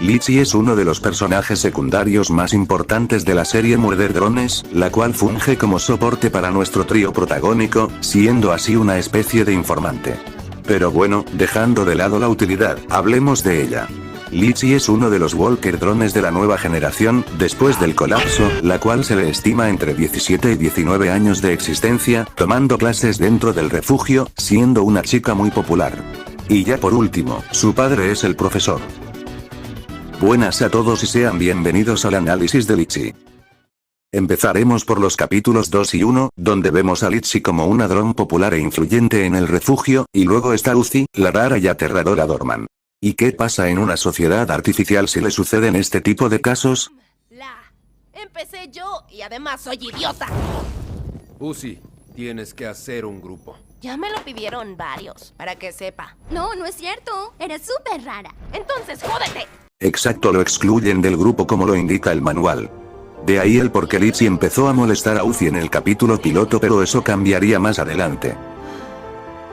Litchi es uno de los personajes secundarios más importantes de la serie Murder Drones, la cual funge como soporte para nuestro trío protagónico, siendo así una especie de informante. Pero bueno, dejando de lado la utilidad, hablemos de ella. Litchi es uno de los Walker drones de la nueva generación, después del colapso, la cual se le estima entre 17 y 19 años de existencia, tomando clases dentro del refugio, siendo una chica muy popular. Y ya por último, su padre es el profesor. Buenas a todos y sean bienvenidos al análisis de Litchi. Empezaremos por los capítulos 2 y 1, donde vemos a Litchi como una dron popular e influyente en el refugio, y luego está Uzi, la rara y aterradora Dorman. ¿Y qué pasa en una sociedad artificial si le suceden este tipo de casos? Empecé yo y además soy idiota. Uzi, tienes que hacer un grupo. Ya me lo pidieron varios, para que sepa. No, no es cierto. Eres súper rara. Entonces, jódete. Exacto, lo excluyen del grupo como lo indica el manual. De ahí el por qué Litchi empezó a molestar a Uzi en el capítulo piloto, pero eso cambiaría más adelante.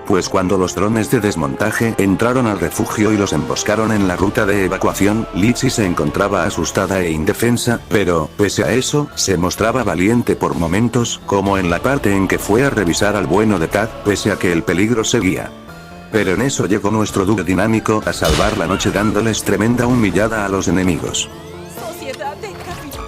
Pues cuando los drones de desmontaje entraron al refugio y los emboscaron en la ruta de evacuación, Litchi se encontraba asustada e indefensa, pero, pese a eso, se mostraba valiente por momentos, como en la parte en que fue a revisar al bueno de Tad, pese a que el peligro seguía. Pero en eso llegó nuestro dúo dinámico a salvar la noche dándoles tremenda humillada a los enemigos. Sociedad de capitán.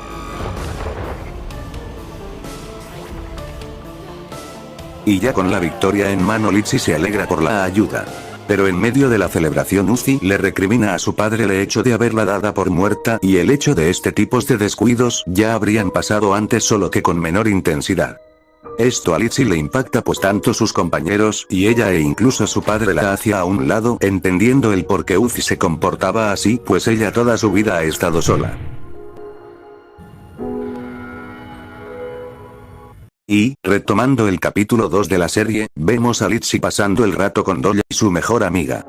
Y ya con la victoria en mano, Litchi se alegra por la ayuda. Pero en medio de la celebración, Uzi le recrimina a su padre el hecho de haberla dada por muerta, y el hecho de este tipo de descuidos ya habrían pasado antes, solo que con menor intensidad. Esto a Litchi le impacta, pues tanto sus compañeros y ella e incluso su padre la hacía a un lado, entendiendo el por qué Uzi se comportaba así, pues ella toda su vida ha estado sola. Y, retomando el capítulo 2 de la serie, vemos a Litchi pasando el rato con Dolla, su mejor amiga.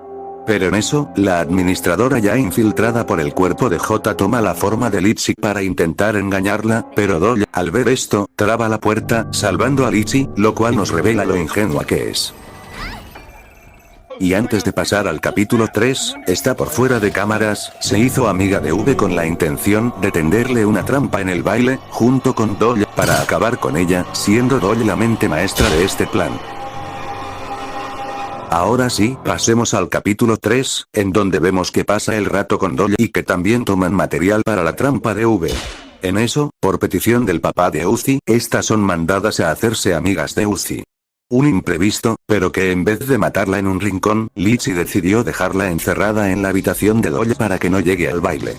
Pero en eso, la administradora ya infiltrada por el cuerpo de J toma la forma de Litchi para intentar engañarla, pero Dolla, al ver esto, traba la puerta, salvando a Litchi, lo cual nos revela lo ingenua que es. Y antes de pasar al capítulo 3, está por fuera de cámaras, se hizo amiga de V con la intención de tenderle una trampa en el baile, junto con Dolla, para acabar con ella, siendo Dolla la mente maestra de este plan. Ahora sí, pasemos al capítulo 3, en donde vemos que pasa el rato con Dolla y que también toman material para la trampa de V. En eso, por petición del papá de Uzi, estas son mandadas a hacerse amigas de Uzi. Un imprevisto, pero que en vez de matarla en un rincón, Litchi decidió dejarla encerrada en la habitación de Dolla para que no llegue al baile.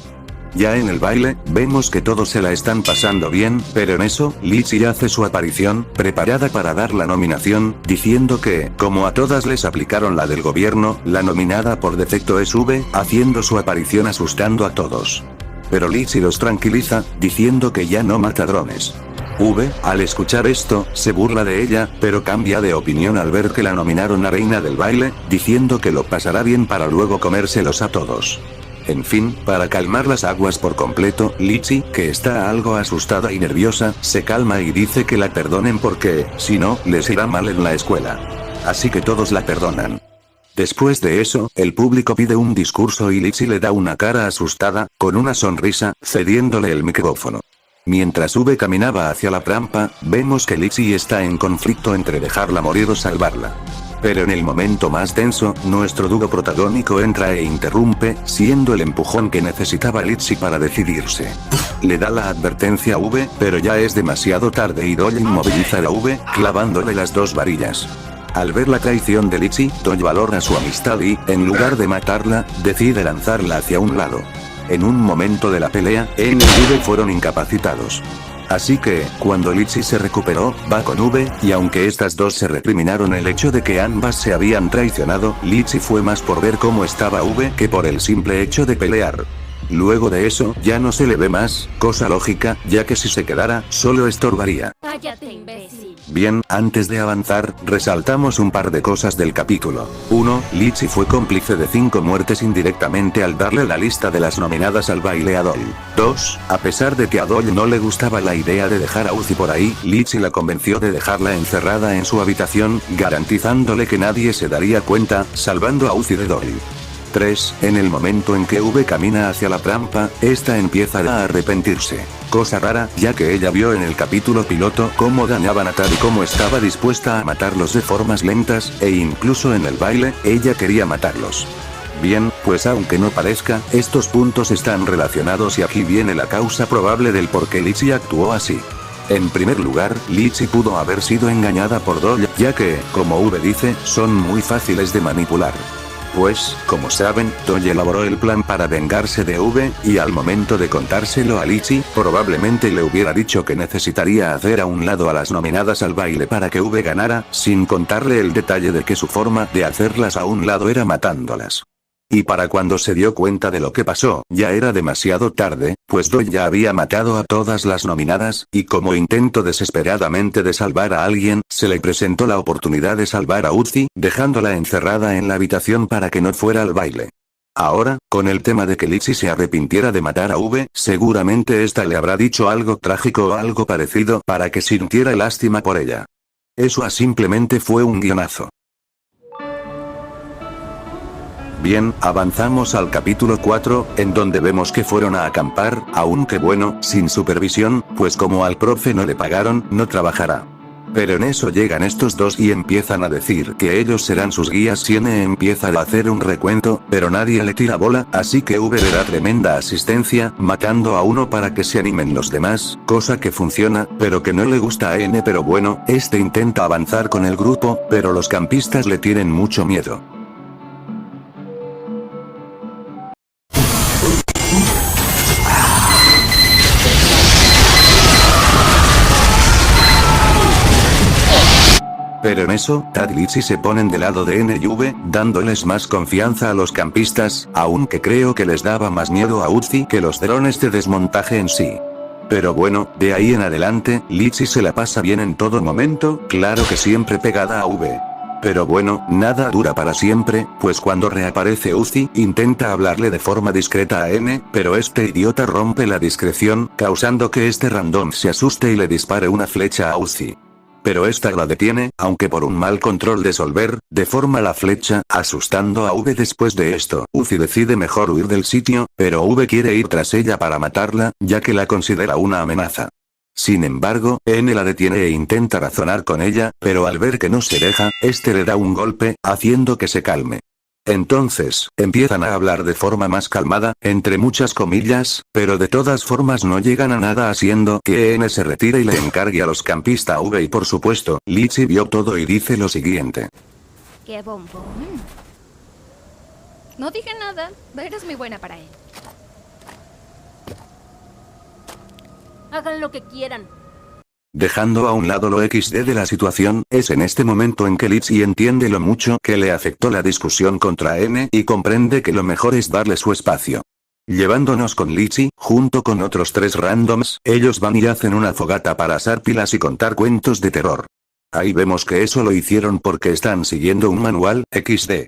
Ya en el baile, vemos que todos se la están pasando bien, pero en eso, Litchi hace su aparición, preparada para dar la nominación, diciendo que, como a todas les aplicaron la del gobierno, la nominada por defecto es V, haciendo su aparición asustando a todos. Pero Litchi los tranquiliza, diciendo que ya no mata drones. V, al escuchar esto, se burla de ella, pero cambia de opinión al ver que la nominaron a reina del baile, diciendo que lo pasará bien para luego comérselos a todos. En fin, para calmar las aguas por completo, Litchi, que está algo asustada y nerviosa, se calma y dice que la perdonen porque, si no, les irá mal en la escuela. Así que todos la perdonan. Después de eso, el público pide un discurso y Litchi le da una cara asustada, con una sonrisa, cediéndole el micrófono. Mientras V caminaba hacia la trampa, vemos que Litchi está en conflicto entre dejarla morir o salvarla. Pero en el momento más tenso, nuestro dúo protagónico entra e interrumpe, siendo el empujón que necesitaba Litchi para decidirse. Le da la advertencia a V, pero ya es demasiado tarde y Dolla inmoviliza a V, clavándole las dos varillas. Al ver la traición de Litchi, Dolla valora su amistad y, en lugar de matarla, decide lanzarla hacia un lado. En un momento de la pelea, él y V fueron incapacitados. Así que, cuando Litchi se recuperó, va con V, y aunque estas dos se recriminaron el hecho de que ambas se habían traicionado, Litchi fue más por ver cómo estaba V que por el simple hecho de pelear. Luego de eso, ya no se le ve más, cosa lógica, ya que si se quedara, solo estorbaría. Cállate, imbécil. Bien, antes de avanzar, resaltamos un par de cosas del capítulo. 1. Litchi fue cómplice de 5 muertes indirectamente al darle la lista de las nominadas al baile a Doll. 2. A pesar de que a Doll no le gustaba la idea de dejar a Uzi por ahí, Litchi la convenció de dejarla encerrada en su habitación, garantizándole que nadie se daría cuenta, salvando a Uzi de Doll. 3, en el momento en que V camina hacia la trampa, esta empieza a arrepentirse. Cosa rara, ya que ella vio en el capítulo piloto cómo dañaban a Tad y cómo estaba dispuesta a matarlos de formas lentas, e incluso en el baile, ella quería matarlos. Bien, pues aunque no parezca, estos puntos están relacionados y aquí viene la causa probable del por qué Litzy actuó así. En primer lugar, Litzy pudo haber sido engañada por Doll, ya que, como V dice, son muy fáciles de manipular. Pues, como saben, Doll elaboró el plan para vengarse de V, y al momento de contárselo a Litzy, probablemente le hubiera dicho que necesitaría hacer a un lado a las nominadas al baile para que V ganara, sin contarle el detalle de que su forma de hacerlas a un lado era matándolas. Y para cuando se dio cuenta de lo que pasó, ya era demasiado tarde, pues Doll ya había matado a todas las nominadas, y como intento desesperadamente de salvar a alguien, se le presentó la oportunidad de salvar a Uzi, dejándola encerrada en la habitación para que no fuera al baile. Ahora, con el tema de que Litzy se arrepintiera de matar a V, seguramente esta le habrá dicho algo trágico o algo parecido para que sintiera lástima por ella. Eso simplemente fue un guionazo. Bien, avanzamos al capítulo 4, en donde vemos que fueron a acampar, aunque bueno, sin supervisión, pues como al profe no le pagaron, no trabajará. Pero en eso llegan estos dos y empiezan a decir que ellos serán sus guías y N empieza a hacer un recuento, pero nadie le tira bola, así que V le da tremenda asistencia, matando a uno para que se animen los demás, cosa que funciona, pero que no le gusta a N, pero bueno, este intenta avanzar con el grupo, pero los campistas le tienen mucho miedo. Pero en eso, Tad y Litzy se ponen del lado de N y V, dándoles más confianza a los campistas, aunque creo que les daba más miedo a Uzi que los drones de desmontaje en sí. Pero bueno, de ahí en adelante, Litzy se la pasa bien en todo momento, claro que siempre pegada a V. Pero bueno, nada dura para siempre, pues cuando reaparece Uzi, intenta hablarle de forma discreta a N, pero este idiota rompe la discreción, causando que este random se asuste y le dispare una flecha a Uzi. Pero esta la detiene, aunque por un mal control de Solver, deforma la flecha, asustando a V. Después de esto, Uzi decide mejor huir del sitio, pero V quiere ir tras ella para matarla, ya que la considera una amenaza. Sin embargo, N la detiene e intenta razonar con ella, pero al ver que no se deja, este le da un golpe, haciendo que se calme. Entonces, empiezan a hablar de forma más calmada, entre muchas comillas, pero de todas formas no llegan a nada, haciendo que N se retire y le encargue a los campistas a V, y por supuesto, Litzy vio todo y dice lo siguiente. ¡Qué bombón! No dije nada, eres muy buena para él. Hagan lo que quieran. Dejando a un lado lo XD de la situación, es en este momento en que Litzy entiende lo mucho que le afectó la discusión contra N y comprende que lo mejor es darle su espacio. Llevándonos con Litzy, junto con otros 3 randoms, ellos van y hacen una fogata para asar pilas y contar cuentos de terror. Ahí vemos que eso lo hicieron porque están siguiendo un manual, XD.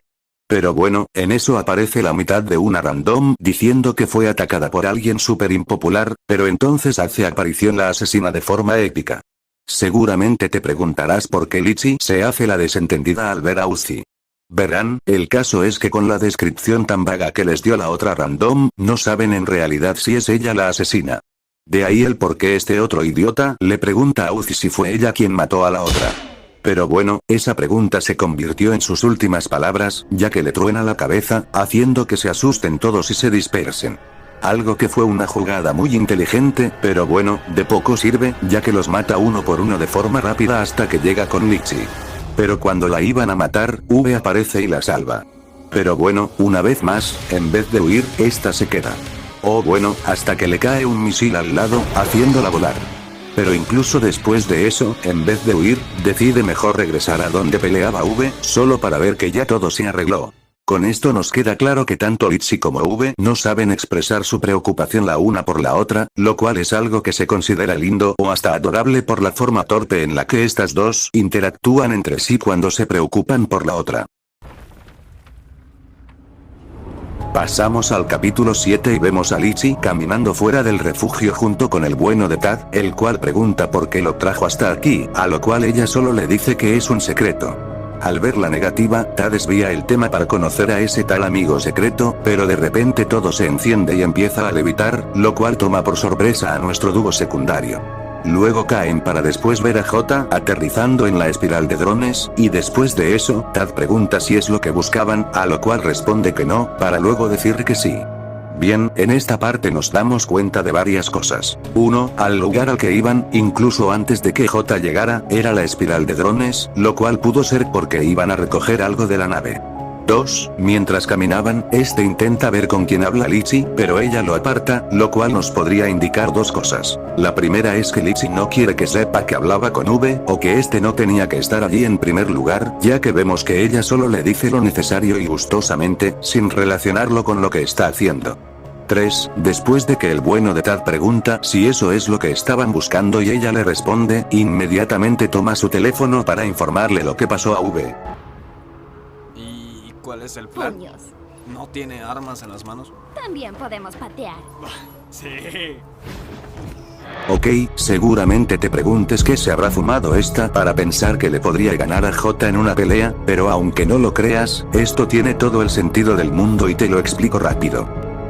Pero bueno, en eso aparece la mitad de una random diciendo que fue atacada por alguien súper impopular, pero entonces hace aparición la asesina de forma épica. Seguramente te preguntarás por qué Litzy se hace la desentendida al ver a Uzi. Verán, el caso es que con la descripción tan vaga que les dio la otra random, no saben en realidad si es ella la asesina. De ahí el por qué este otro idiota le pregunta a Uzi si fue ella quien mató a la otra. Pero bueno, esa pregunta se convirtió en sus últimas palabras, ya que le truena la cabeza, haciendo que se asusten todos y se dispersen. Algo que fue una jugada muy inteligente, pero bueno, de poco sirve, ya que los mata uno por uno de forma rápida hasta que llega con Litzy. Pero cuando la iban a matar, V aparece y la salva. Pero bueno, una vez más, en vez de huir, esta se queda. O bueno, hasta que le cae un misil al lado, haciéndola volar. Pero incluso después de eso, en vez de huir, decide mejor regresar a donde peleaba V, solo para ver que ya todo se arregló. Con esto nos queda claro que tanto Litzy como V no saben expresar su preocupación la una por la otra, lo cual es algo que se considera lindo o hasta adorable por la forma torpe en la que estas dos interactúan entre sí cuando se preocupan por la otra. Pasamos al capítulo 7 y vemos a Litzy caminando fuera del refugio junto con el bueno de Tad, el cual pregunta por qué lo trajo hasta aquí, a lo cual ella solo le dice que es un secreto. Al ver la negativa, Tad desvía el tema para conocer a ese tal amigo secreto, pero de repente todo se enciende y empieza a levitar, lo cual toma por sorpresa a nuestro dúo secundario. Luego caen para después ver a J aterrizando en la espiral de drones, y después de eso, Tad pregunta si es lo que buscaban, a lo cual responde que no, para luego decir que sí. Bien, en esta parte nos damos cuenta de varias cosas. 1. Al lugar al que iban, incluso antes de que J llegara, era la espiral de drones, lo cual pudo ser porque iban a recoger algo de la nave. 2. Mientras caminaban, este intenta ver con quién habla Litzy, pero ella lo aparta, lo cual nos podría indicar dos cosas. La primera es que Litzy no quiere que sepa que hablaba con V, o que este no tenía que estar allí en primer lugar, ya que vemos que ella solo le dice lo necesario y gustosamente, sin relacionarlo con lo que está haciendo. 3. Después de que el bueno de Tad pregunta si eso es lo que estaban buscando y ella le responde, inmediatamente toma su teléfono para informarle lo que pasó a V. ¿Y cuál es el plan? Puños. ¿No tiene armas en las manos? También podemos patear. Sí. Ok, seguramente te preguntes qué se habrá fumado esta para pensar que le podría ganar a J en una pelea, pero aunque no lo creas, esto tiene todo el sentido del mundo y te lo explico rápido.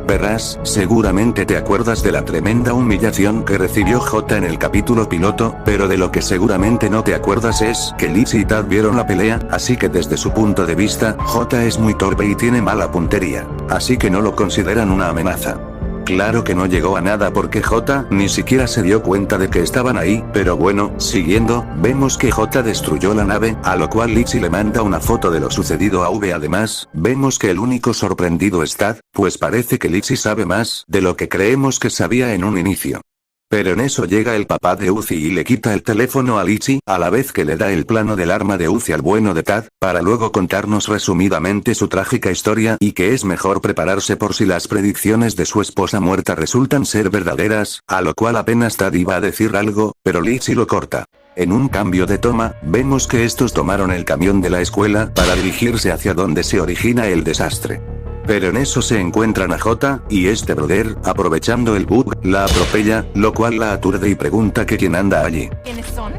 Verás, seguramente te acuerdas de la tremenda humillación que recibió J en el capítulo piloto, pero de lo que seguramente no te acuerdas es que Litzy y Tad vieron la pelea, así que desde su punto de vista, J es muy torpe y tiene mala puntería, así que no lo consideran una amenaza. Claro que no llegó a nada porque J ni siquiera se dio cuenta de que estaban ahí, pero bueno, siguiendo, vemos que J destruyó la nave, a lo cual Litzy le manda una foto de lo sucedido a V. Además, vemos que el único sorprendido es Tad, pues parece que Litzy sabe más de lo que creemos que sabía en un inicio. Pero en eso llega el papá de Uzi y le quita el teléfono a Litzy, a la vez que le da el plano del arma de Uzi al bueno de Tad, para luego contarnos resumidamente su trágica historia y que es mejor prepararse por si las predicciones de su esposa muerta resultan ser verdaderas, a lo cual apenas Tad iba a decir algo, pero Litzy lo corta. En un cambio de toma, vemos que estos tomaron el camión de la escuela para dirigirse hacia donde se origina el desastre. Pero en eso se encuentran a J, y este brother, aprovechando el bug, la atropella, lo cual la aturde y pregunta que quién anda allí. ¿Quiénes son?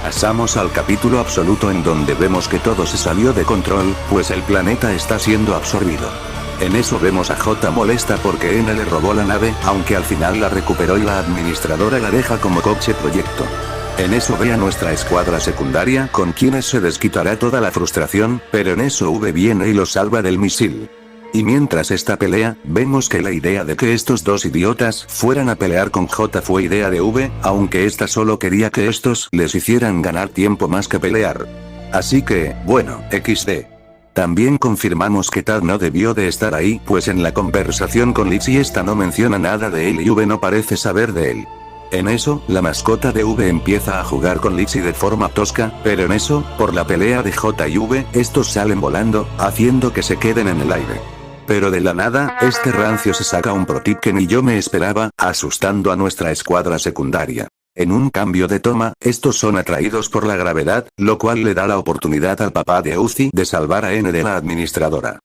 Pasamos al capítulo absoluto en donde vemos que todo se salió de control, pues el planeta está siendo absorbido. En eso vemos a J molesta porque N le robó la nave, aunque al final la recuperó y la administradora la deja como coche proyecto. En eso ve a nuestra escuadra secundaria con quienes se desquitará toda la frustración, pero en eso V viene y lo salva del misil. Y mientras esta pelea, vemos que la idea de que estos dos idiotas fueran a pelear con J fue idea de V, aunque esta solo quería que estos les hicieran ganar tiempo más que pelear. Así que, bueno, XD. También confirmamos que Tad no debió de estar ahí, pues en la conversación con Litzy esta no menciona nada de él y V no parece saber de él. En eso, la mascota de V empieza a jugar con Litzy de forma tosca, pero en eso, por la pelea de J y V, estos salen volando, haciendo que se queden en el aire. Pero de la nada, este rancio se saca un pro tip que ni yo me esperaba, asustando a nuestra escuadra secundaria. En un cambio de toma, estos son atraídos por la gravedad, lo cual le da la oportunidad al papá de Uzi de salvar a N de la administradora.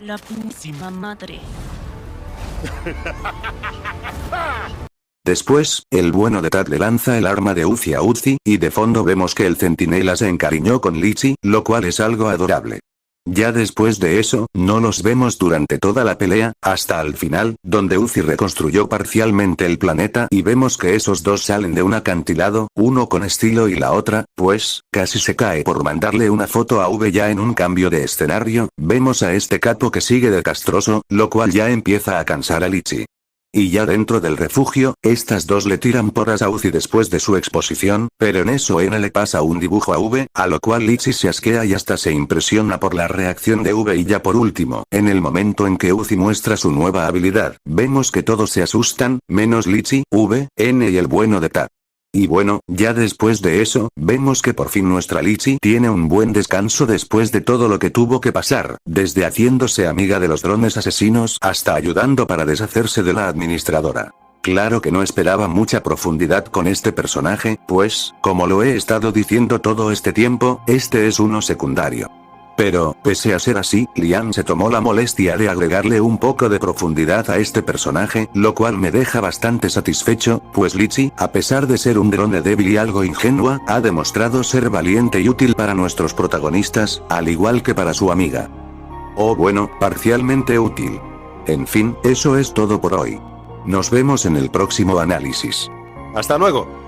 La putísima madre. Después, el bueno de Tad le lanza el arma de Uzi a Uzi, y de fondo vemos que el centinela se encariñó con Litzy, lo cual es algo adorable. Ya después de eso, no los vemos durante toda la pelea, hasta al final, donde Uzi reconstruyó parcialmente el planeta y vemos que esos dos salen de un acantilado, uno con estilo y la otra, pues, casi se cae por mandarle una foto a V. Ya en un cambio de escenario, vemos a este capo que sigue de castroso, lo cual ya empieza a cansar a Litzy. Y ya dentro del refugio, estas dos le tiran porras a Uzi después de su exposición, pero en eso N le pasa un dibujo a V, a lo cual Litzy se asquea y hasta se impresiona por la reacción de V. Y ya por último, en el momento en que Uzi muestra su nueva habilidad, vemos que todos se asustan, menos Litzy, V, N y el bueno de Tad. Y bueno, ya después de eso, vemos que por fin nuestra Litzy tiene un buen descanso después de todo lo que tuvo que pasar, desde haciéndose amiga de los drones asesinos hasta ayudando para deshacerse de la administradora. Claro que no esperaba mucha profundidad con este personaje, pues, como lo he estado diciendo todo este tiempo, este es uno secundario. Pero, pese a ser así, Liam se tomó la molestia de agregarle un poco de profundidad a este personaje, lo cual me deja bastante satisfecho, pues Litchi, a pesar de ser un drone débil y algo ingenua, ha demostrado ser valiente y útil para nuestros protagonistas, al igual que para su amiga. O bueno, parcialmente útil. En fin, eso es todo por hoy. Nos vemos en el próximo análisis. Hasta luego.